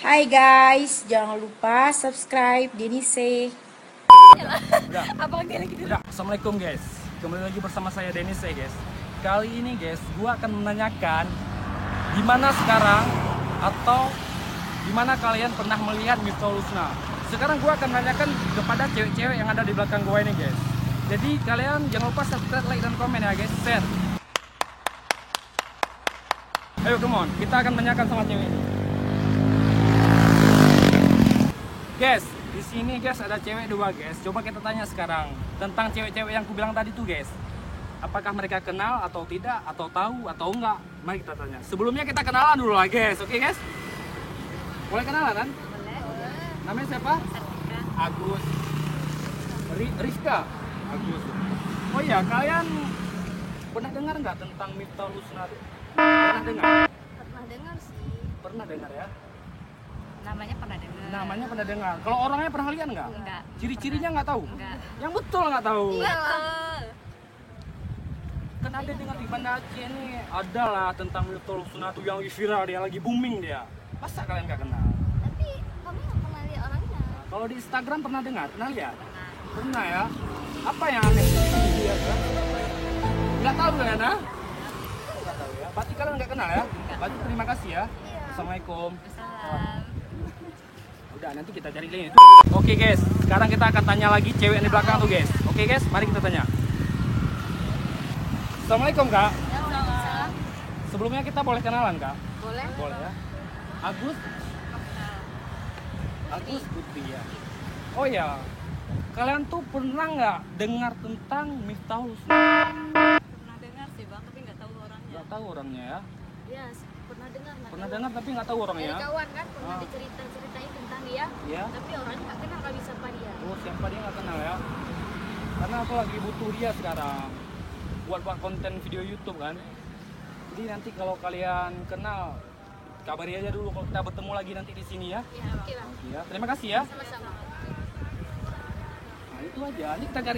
Hai guys, jangan lupa subscribe Denise. Udah. Abang dia lagi dulu. Udah. Assalamualaikum guys. Kembali lagi bersama saya Denis ya guys. Kali ini guys, gua akan menanyakan di mana sekarang atau di mana kalian pernah melihat Miftahul Husna. Sekarang gua akan menanyakan kepada cewek-cewek yang ada di belakang gua ini guys. Jadi kalian jangan lupa subscribe, like, dan komen ya guys. Share. Ayo come on, kita akan menanyakan sama cewek ini. Guys, di sini guys ada cewek dua guys. Coba kita tanya sekarang tentang cewek-cewek yang kubilang tadi tuh guys. Apakah mereka kenal atau tidak, atau tahu atau enggak? Mari kita tanya. Sebelumnya kita kenalan dulu lah guys, oke guys? Boleh kenalan kan? Boleh. Namanya siapa? Sartika. Agus. Rizka. Agus. Oh iya, kalian pernah dengar nggak tentang Miftahul Husna? Pernah dengar? Pernah dengar sih. Pernah dengar ya? Namanya pernah dengar. Namanya pernah dengar. Kalau orangnya pernah lihat nggak? Enggak. Ciri-cirinya nggak tahu? Enggak. Yang betul nggak tahu? Betul. Kan ada dengar di Banda Aceh ini ada lah tentang Miftahul Husna tuh yang lagi viral, dia lagi booming dia. Masa kalian nggak kenal? Tapi kami nggak pernah lihat orangnya. Kalau di Instagram pernah dengar? Pernah lihat? Pernah. Pernah ya? Apa yang aneh dilihat kan? Nggak tahu ya, nah? Nggak tahu ya. Berarti kalian nggak kenal ya? Berarti terima kasih ya. Iya. Assalamualaikum. Salam. Udah, nanti kita cari lagi. Oke guys, sekarang kita akan tanya lagi cewek yang di belakang tuh guys. Oke guys, mari kita tanya. Assalamualaikum kak. Ya, salam. Sebelumnya kita boleh kenalan kak? Boleh. Boleh ya. Agus? Agus Putri ya. Oh ya, kalian tuh pernah nggak dengar tentang Miftahul Husna? Pernah dengar sih bang, tapi nggak tahu orangnya. Nggak tahu orangnya ya. Iya, pernah dengar. Pernah dengar tapi nggak tahu orangnya. Dari kawan kan pernah Ah. diceritain tentang dia, Ya. tapi orangnya nggak kenal, nggak bisa apa dia. Oh, siapa dia nggak kenal ya? Karena aku lagi butuh dia sekarang buat konten video YouTube kan. Jadi nanti kalau kalian kenal, kabari aja dulu kalau kita bertemu lagi nanti di sini ya. Iya, oke bang. Ya, terima kasih ya. Sama-sama. Nah, itu aja. Ini kita cari